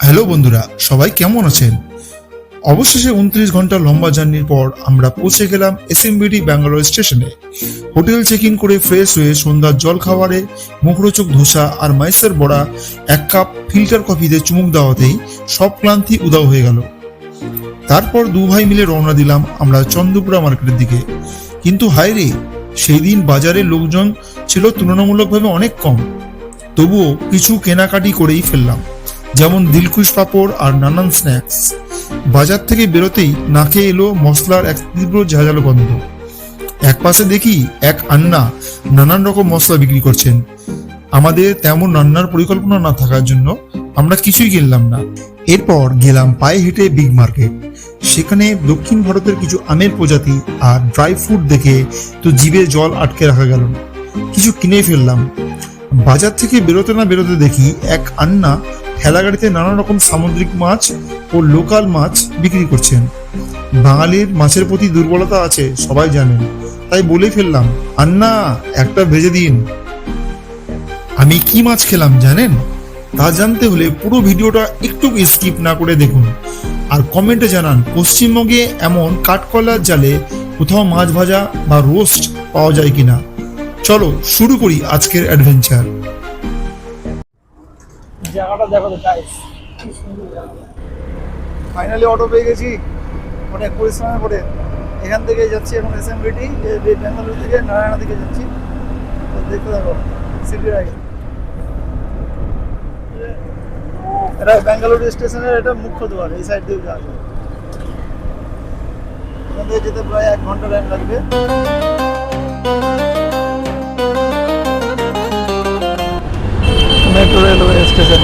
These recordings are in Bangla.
হ্যালো বন্ধুরা, সবাই কেমন আছেন? অবশেষে 29 ঘন্টা লম্বা জার্নির পর আমরা পৌঁছে গেলাম এসএমবিটি ব্যাঙ্গালোর স্টেশনে। হোটেল চেক ইন করে ফ্রেশ হয়ে সন্ধ্যার জল খাবারে মুখরোচক ধোসা আর মাইসের বড়া এক কাপ ফিল্টার কফিতে চুমুক দেওয়াতেই সব ক্লান্তি উধাও হয়ে গেল। তারপর দু ভাই মিলে রওনা দিলাম আমরা চন্দ্রপুরা মার্কেটের দিকে। কিন্তু হায় রে, সেই দিন বাজারে লোকজন ছিল তুলনামূলকভাবে অনেক কম। তবুও কিছু কেনাকাটি করেই ফেললাম, যেমন দিলখুশ পাপড় আর নানান স্ন্যাক্স। বাজার থেকে বেরোতেই নাকে এলো মশলার এক তীব্র ঝাঁঝালো গন্ধ। এক পাশে দেখি এক আন্না নানান রকম মশলা বিক্রি করছেন। আমাদের তেমন রান্নার পরিকল্পনা না থাকার জন্য আমরা কিছুই কিনলাম না। এরপর গেলাম পায়ে হেঁটে বিগ মার্কেট। সেখানে দক্ষিণ ভারতের কিছু আমের প্রজাতি আর ড্রাই ফ্রুট দেখে তো জিভে জল আটকে রাখা গেল না, কিছু কিনে ফেললাম। বাজার থেকে বেরোতে না বেরোতে দেখি এক আন্না ঠেলা গাড়িতে নানা রকম সামুদ্রিক মাছ ও লোকাল মাছ বিক্রি করছেন। বাঙালির মাছের প্রতি দুর্বলতা আছে সবাই জানেন, তাই বলে ফেললাম, আন্না একটা ভেজে দিন। আমি কি মাছ খেলাম জানেন? তা জানতে হলে পুরো ভিডিওটা একটু স্কিপ না করে দেখুন আর কমেন্টে জানান পশ্চিমবঙ্গে এমন কাঠকলার জালে কোথাও মাছ ভাজা বা রোস্ট পাওয়া যায় কিনা। চলো শুরু করি আজকের অ্যাডভেঞ্চার। জায়গাটা দেখো তো গাইস, ফাইনালি অটো পেয়ে গেছি অনেক পরিশ্রমের পরে। এখান থেকে যাচ্ছি এখন এসএমবিটি, বেঙ্গালুরু থেকে নারায়ণা দিকে যাচ্ছি। তো দেখতে দেখো সিটি রাইড। এটা বেঙ্গালুরু স্টেশনের এটা মুখ্য দ্বার, এই সাইড দিয়ে যাওয়া যায়। এখান থেকে যেতে প্রায় 1 ঘন্টা টাইম লাগবে। Metro railway station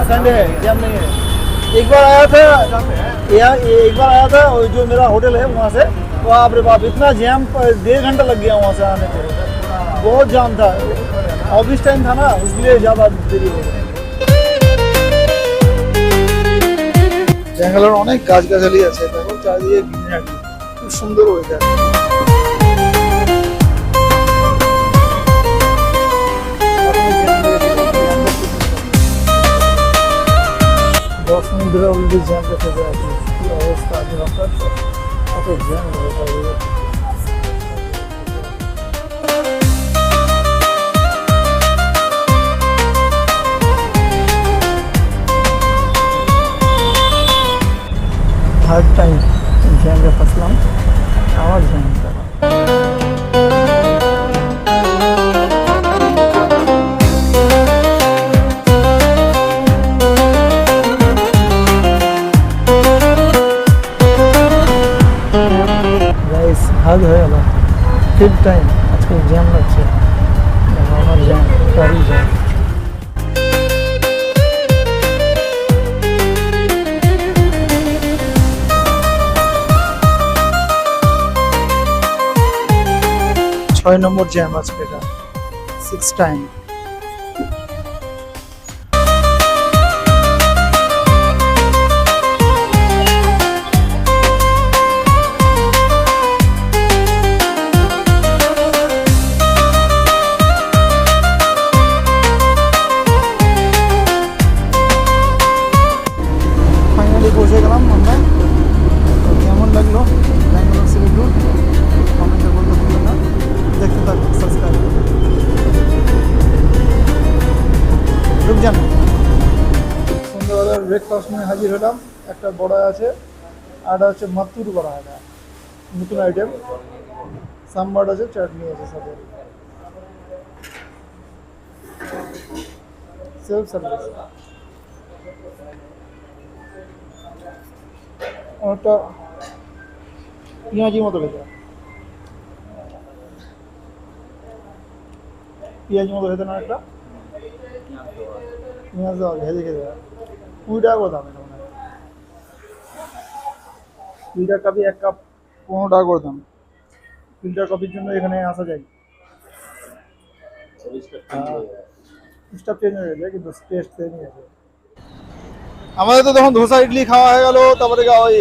Sunday jam नहीं है। एक बार आया था और जो मेरा होटल है वहाँ से, तो आप रे बाप इतना जैम, 1.5 घंटा लग गया वहाँ से आने में। बहुत जाम था, ऑफिस टाइम था ना, इसलिए ज़्यादा देरी हो गई। ব্যাঙ্গালোর অনেক গাছগাছালি আছে, দেখো চারিদিকে গ্রিনারি, খুব সুন্দর ওয়েদার। বসুন্ধরা অলরেডি জ্যাম দেখে যাচ্ছে, কি অবস্থা আছে আপনার, কত জ্যাম হয়ে থার্ড টাইম জ্যামে ফাঁসলাম, আবার জ্যাম করা। 5th টাইম আজকে জ্যাম লাগছে, আমার জ্যাম, ট্রাফিক জ্যাম। ছয় নম্বর জ্যাম আজকে, এটা 6th টাইম। পৌঁছে গেলাম আমরা। কেমন লাগলো ব্যাঙ্গালোর সিটি ট্যুর কমেন্টে বলতে ভুলবেন না। দেখতে থাকুন, সাবস্ক্রাইব রুক যান। সন্ধ্যাবেলার ব্রেকফাস্ট নিয়ে হাজির হলাম। একটা বড়া আছে আর এটা হচ্ছে মাত্তুর বড়া, এটা নতুন আইটেম। সাম্বার আছে, চাটনি আছে সাথে, সেলফ সার্ভিস। একটা পেঁয়াজি মতো খেতে, পেঁয়াজি মতো খেতে না, একটা পেঁয়াজ দেওয়া ভেজে খেতে 20 টাকা করে দাম। এটা মনে হয় 2 কাপই 1 কাপ 15 টাকা করে দাম। ফিল্টার কফির জন্য এখানে আসা যায়। স্টাফ চেঞ্জ হয়ে গেছে কিন্তু টেস্ট চেঞ্জ হয়ে গেছে। আমাদের তো তখন ধোসা ইডলি খাওয়া হয়ে গেল, তারপরে ওই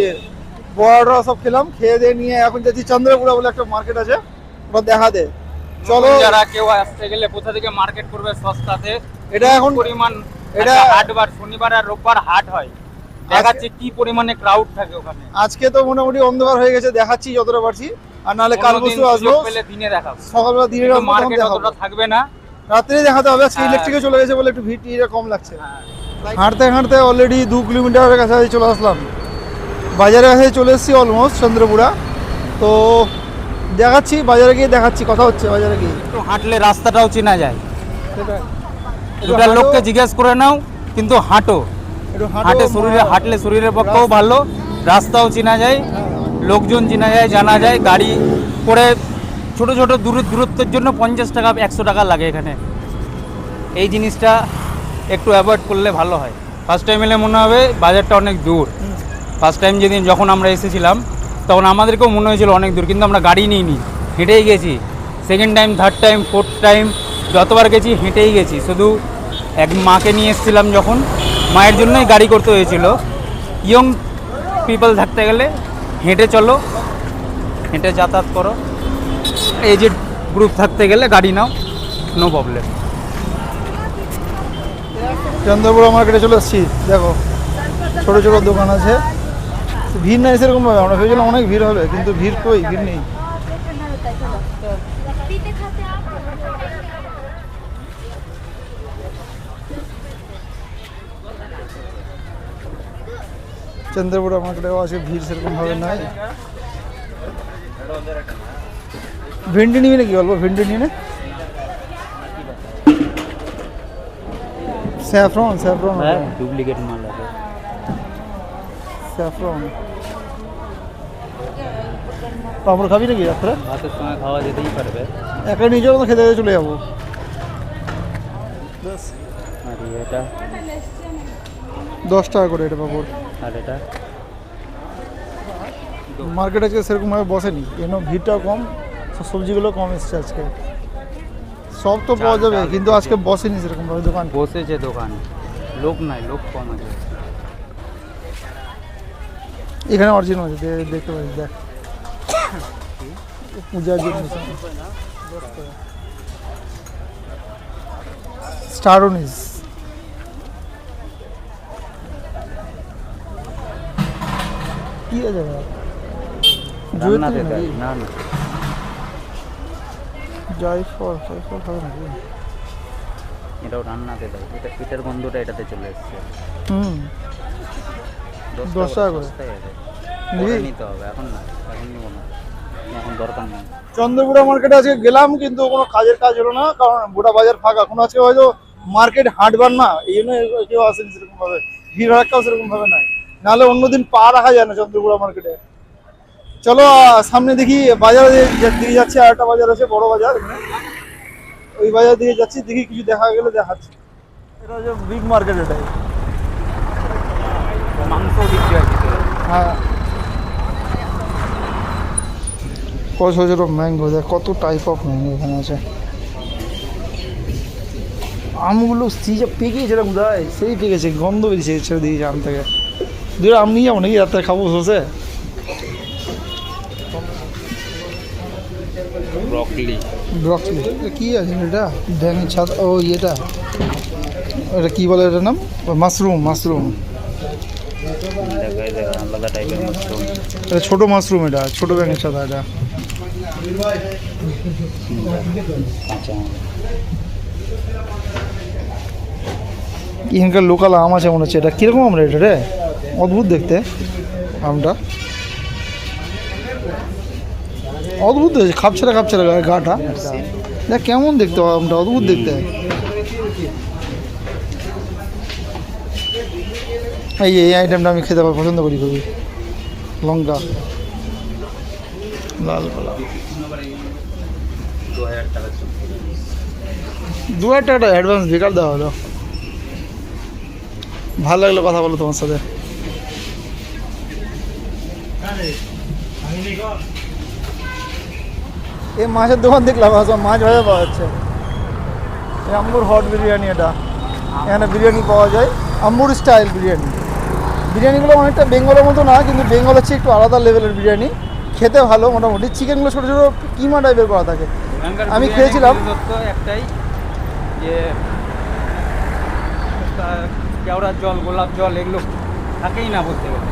বড়া সব খেলাম। খেয়ে দিয়ে নিয়ে এখন যাচ্ছি চন্দ্রপুরা বলে একটা মার্কেট আছে, ওটা দেখাতে চলো। যারা কেউ আসতে গেলে কোথা থেকে মার্কেট করবে সস্তাতে, এটা এখন পরিমাণ এটা হাটবার শনিবার আর রোববার হাট হয়, দেখাচ্ছে কি পরিমাণে ক্রাউড থাকে ওখানে। আজকে তো মোটামুটি অন্ধকার হয়ে গেছে, দেখাচ্ছি যতটা পারছি, আর নাহলে কাল অন্যদিন পরশু আসবো, সুযোগ পেলে দিনে দেখাবো, সকালবেলা দিনের কিন্তু মার্কেট অতটা থাকবে না, রাত্রে দেখাতে হবে। আজকে হ্যাঁ। ইলেকট্রিকে চলে গেছে বলে একটু ভিড় কম লাগছে। হ্যাঁ। হাঁটতে হাঁটতে অলরেডি 2 কিলোমিটারের কাছাকাছি চলে আসলাম, বাজারের কাছে চলে এসেছি অলমোস্ট চন্দ্রপুরা। তো দেখাচ্ছি, বাজারে গিয়ে দেখাচ্ছি, কথা হচ্ছে বাজারে গিয়ে। একটু হাঁটলে রাস্তাটাও চেনা যায়, সেটাই। দুটা লোককে জিজ্ঞেস করে নাও, কিন্তু হাঁটো, একটু হাঁটলে শরীরের পক্ষেও ভালো, রাস্তাও চেনা যায়, লোকজন চেনা যায়, জানা যায়। গাড়ি করে ছোট ছোট দূরত্বের জন্য 50 টাকা 100 টাকা লাগে এখানে। এই জিনিসটা একটু অ্যাভয়েড করলে ভালো হয়। ফার্স্ট টাইম এলে মনে হবে বাজারটা অনেক দূর। ফার্স্ট টাইম যখন আমরা এসেছিলাম তখন আমাদেরকেও মনে হয়েছিল অনেক দূর, কিন্তু আমরা গাড়ি নিইনি, হেঁটেই গেছি। Second time, third time, fourth time যতবার গেছি হেঁটেই গেছি। শুধু এক মাকে নিয়ে এসেছিলাম যখন, মায়ের জন্যই গাড়ি করতে হয়েছিল। ইয়ং পিপল থাকতে গেলে হেঁটে চলো, হেঁটে যাতায়াত করো। এই যে গ্রুপ থাকতে গেলে গাড়ি নাও, নো প্রবলেম। চন্দ্রপুরা মার্কেটে চলে এসেছি, দেখো ছোট ছোট দোকান আছে, ভিড় নাই সেরকম ভাবে। আমরা ভেবেছিলাম অনেক ভিড় হবে, কিন্তু ভিড় কই, ভিড় নেই। চন্দ্রপুরা মার্কেটেও আছে, ভিড় সেরকম ভাবে নাই। ভেন্ডি নিবি নাকি? অল্প ভেন্ডি নিয়ে নে। স্যাফরন ডুপ্লিকেট মাল আছে। স্যাফরন পাপড় খাবি নাকি রাত্রে? ভাতের সঙ্গে খাওয়া যেতেই পারবে। একা নিয়ে যাবো, খেতে খেতে চলে যাবো। আর এটা 10 টাকা করে এটা পাপড়। আর এটা মার্কেট আজকে সেরকমভাবে বসেনি, কেন ভিড়টাও কম, সবজিগুলো কম এসছে আজকে। সব তো পাওয়া যাবে, কিন্তু আজকে বসেনি সেরকমভাবে দোকান। বসেছে দোকান, লোক নাই, লোক কম আছে। এখানে অরিজিনাল আছে, দেখতে পাচ্ছি, দেখ পূজার জিনিস। স্টারোনিস কি আছে ভাই? রান্নাতে দেয় না, না জয়ফল খাবে নাকি? এটাও রান্নাতে দেয়। এটা পিঠের গন্ধটা এটাতে চলে এসছে। 10 টাকা করে সস্তায় আছে। নিবি? পরে নিতে হবে, এখন না, এখন নিব না, এখন দরকার নেই। চন্দ্রপুরা মার্কেটে আজকে গেলাম, কিন্তু কোনো কাজের কাজ হলো না, কারণ গোটা বাজার ফাঁকা। এখন আজকে হয়তো মার্কেট হাটবার না, এই জন্য কেউ আসেনি সেরকম ভাবে, ভিড় ভাড়াটাও সেরকম ভাবে নাই, নাহলে অন্যদিন পা রাখা যায় না চন্দ্রপুরা মার্কেটে। চলো সামনে দেখি, বাজারে দিকে যাচ্ছি, আর একটা বাজার আছে, বড় বাজার এখানে, ওই বাজার দিকে যাচ্ছি, দেখি কিছু দেখা গেলে দেখাচ্ছি। এটা হচ্ছে বিগ মার্কেট, এটাই। মাংস বিক্রি হয় ভিতরে। হ্যাঁ, কত ছোটো ছোটো ম্যাঙ্গো, দেখ কত টাইপ অফ ম্যাঙ্গো এখানে আছে। আমগুলো পেকেছে এরকম দেয়, সেই পেকেছে, গন্ধ বেরিয়েছে ছেড়ে দিয়েছে আম থেকে। দুটো আম নিয়ে যাবো নাকি রাত্রে খাবো বসে? ব্রকলি কি আছে এটা? ব্যাঙের ছাদ, ও ইয়েটা, এটা কি বলে এটার নাম? মাশরুম। আলাদা টাইপের মাশরুম। এটা ছোটো মাশরুম, এটা ছোটো ব্যাঙের ছাদা। এটা কাঁচা এখানকার লোকাল আম আছে মনে হচ্ছে। এটা কীরকম আম রে এটা রে? অদ্ভুত দেখতে আমটা, অদ্ভুত হয়েছে, খাপছাড়া গাটা। দেখ কেমন দেখতে আমটা, অদ্ভুত দেখতে। এই আইটেমটা আমি খেতে পছন্দ করি খুবই। লঙ্কা লাল কলা 2000 টাকা। 2000 টাকাটা অ্যাডভান্স বেকার দেওয়া হলো। ভালো লাগলো কথা বলো তোমার সাথে। এই মাছের দোকান দেখলাম, মাছ ভাজা পাওয়া যাচ্ছে। আম্মুর হট বিরিয়ানি, এটা এখানে বিরিয়ানি পাওয়া যায়, আম্মুর স্টাইল বিরিয়ানি। বিরিয়ানিগুলো অনেকটা বেঙ্গলের মতো না, কিন্তু বেঙ্গল হচ্ছে একটু আলাদা লেভেলের বিরিয়ানি, খেতে ভালো মোটামুটি। চিকেনগুলো ছোটো ছোটো কিমা টাইপের করা থাকে, আমি খেয়েছিলাম। সত্য একটাই যে কেওড়ার জল, গোলাপ জল এগুলো থাকেই না বলতে গেলে।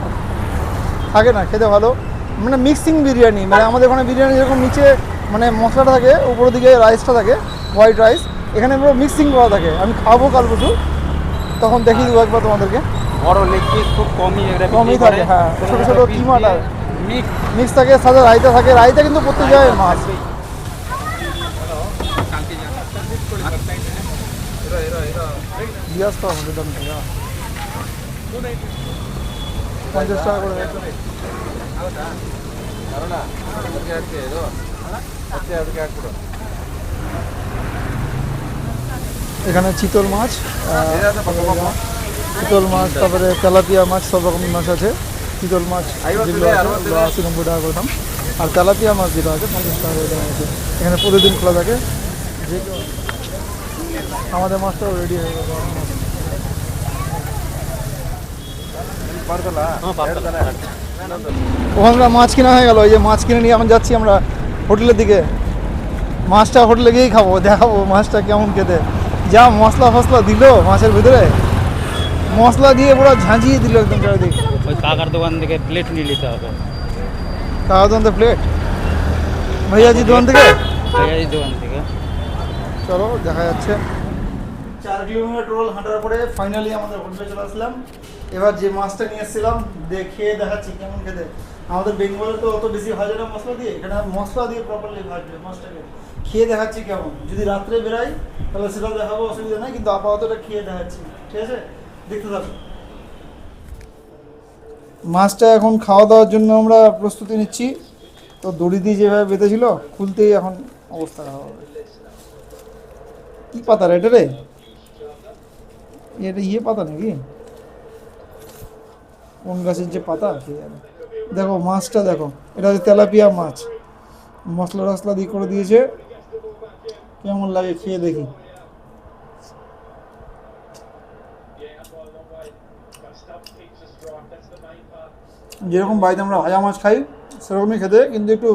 থাকে না, খেতে ভালো, মানে মিক্সিং বিরিয়ানি। মানে আমাদের ওখানে বিরিয়ানি যেরকম নিচে মানে মশলাটা থাকে, উপরের দিকে রাইসটা থাকে, হোয়াইট রাইস, এখানে পুরো মিক্সিং করা থাকে। আমি খাবো কাল পরশু, তখন দেখিয়ে দেবো একবার তোমাদেরকে। বড় লেগ পিস খুব কমই কমই থাকে, হ্যাঁ, ছোটো ছোটো কিমাটা মিক্স মিক্স থাকে, সাথে রায়তা থাকে। রায়তা কিন্তু প্রত্যেক জায়গায় মাছ। জিজ্ঞাসা করা হবে দাম থেকে 50 টাকা করে। এখানে চিতল মাছ, তারপরে তেলাপিয়া মাছ, সব রকমের মাছ আছে। চিতল মাছ যেগুলো আছে 80-90 টাকা করে দাম, আর তেলাপিয়া মাছ যেটা আছে 50 টাকা করে দাম আছে। এখানে প্রতিদিন খোলা থাকে। যে কেউ আমাদের মাছটাও রেডি হয়ে গেছে। ওখানকার মাছ কিনা হয়ে গেল। এই যে মাছ কিনে নিয়ে এখন যাচ্ছি আমরা হোটেলের দিকে। মাছটা হোটেলে গিয়েই খাবো, দেখাবো মাছটা কেমন খেতে। যা মশলা ফসলা দিল মাছের ভিতরে, মশলা দিয়ে পুরো ঝাঁঝিয়ে দিল একদম চারিদিক। ওই কাকার দোকান থেকে প্লেট নিয়ে নিতে হবে। কাকা দোকান থেকে প্লেট, ভাইয়াজি দোকান থেকে। এই দোকান থেকে চলো দেখা যাচ্ছে। 4 কিলোমিটার টোটাল হাঁটার পরে ফাইনালি আমাদের হোটেলে চলে আসলাম। এবার যে মাছটা নিয়ে এসেছিলাম দেখে দেখাচ্ছি কেমন খেতে। আমাদের বেঙ্গলে তো অত বেশি ভাজে না মশলা দিয়ে, এখানে মশলা দিয়ে প্রপারলি ভাজবে মাছটাকে। খেয়ে দেখাচ্ছি কেমন। যদি রাত্রে বেরাই তাহলে সেটাও দেখাবো, অসুবিধা নেই, কিন্তু আপাতত এটা খেয়ে দেখাচ্ছি। ঠিক আছে, দেখতে থাকো। মাছটা এখন খাওয়া দাওয়ার জন্য আমরা প্রস্তুতি নিচ্ছি। তো দড়ি দিয়ে যেভাবে বেঁধেছিল, খুলতেই এখন অবস্থা খারাপ হবে। কি পাতা রে এটা রে? এটা ইয়ে পাতা নাকি? কোন গাছের যে পাতা কে জানে। দেখো মাছটা দেখো, এটা হচ্ছে তেলাপিয়া মাছ, মশলা টসলা দিয়ে করে দিয়েছে। কেমন লাগে খেয়ে দেখি। যেরকম বাড়িতে আমরা ভাজা মাছ খাই সেরকমই খেতে, কিন্তু একটু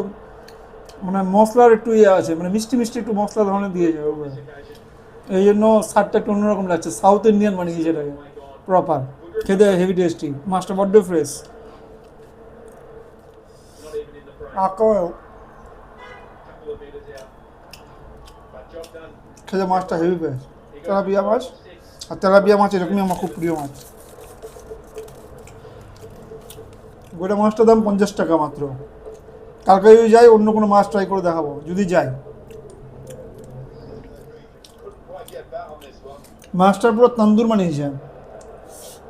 মানে মশলার একটু ইয়ে আছে, মানে মিষ্টি মিষ্টি একটু মশলা ধরনের দিয়েছে। এই জন্য স্বাদটা একটু অন্যরকম লাগছে। সাউথ ইন্ডিয়ান বানিয়েছে এটাকে প্রপার। খেতে হেভি টেস্টি, মাছটা বড্ড ফ্রেশ। খেতে মাছটা হেভি ফ্রেশ। তেলাপিয়া মাছ, আর তেলাপিয়া মাছ এরকমই আমার খুব প্রিয় মাছ। গোটা মাছটার দাম 50 টাকা মাত্র। কালকে যদি যাই অন্য কোনো মাছ ট্রাই করে দেখাবো যদি যাই। মাছটা পুরো তন্দুর বানিয়েছে,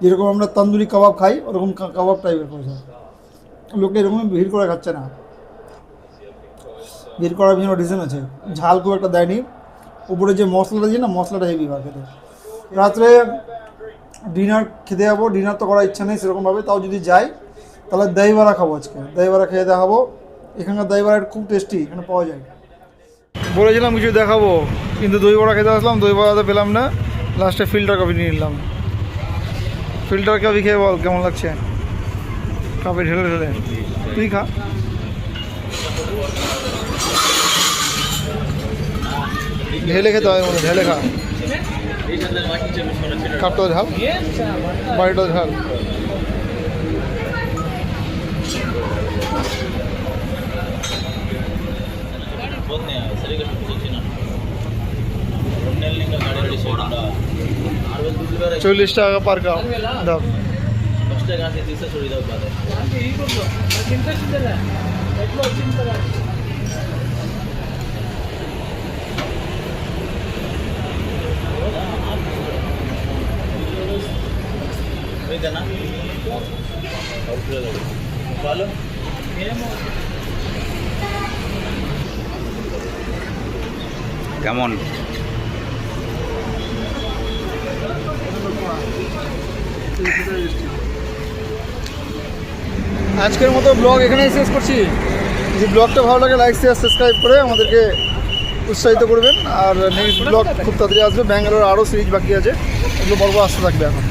যেরকম আমরা তন্দুরি কাবাব খাই ওরকম কাবাব টাইপের করেছে। লোকে এরকম ভিড় করে খাচ্ছে না, ভিড় করার বিভিন্ন রিজন আছে। ঝাল খুব একটা দেয়নি, উপরে যে মশলাটা দিয়ে না, মশলাটা হেভি হয় খেতে। রাত্রে ডিনার খেতে যাবো, ডিনার তো করার ইচ্ছা নেই সেরকমভাবে, তাও যদি যাই তাহলে দই বড়া খাবো আজকে। দই বড়া খেয়ে দেখাবো। এখানকার দই বড়া খুব টেস্টি, এখানে পাওয়া যায়। বলেছিলাম কিছু দেখাবো, কিন্তু দই বড়া খেতে আসলাম, দই বড়া তো পেলাম না। লাস্টে ফিল্টার কফি নিয়ে নিলাম। ফিল্টার কফি খেয়ে বল কেমন লাগছে। কাপে ঢেলে ঢেলে তুই খা। ঢেলে খেতে হয়, মনে ঢেলে খা। কাপটাও ঝাল, বাড়িটাও ঝাল। চল্লিশ টাকা পার কাপ দাম। কেমন? আজকের মতো ব্লগ এখানেই শেষ করছি। যদি ব্লগটা ভালো লাগে লাইক শেয়ার সাবস্ক্রাইব করে আমাদেরকে উৎসাহিত করবেন। আর নেক্সট ব্লগ খুব তাড়াতাড়ি আসবে। ব্যাঙ্গালোর আরও সিরিজ বাকি আছে, এগুলো বড় আসতে থাকবে এখন।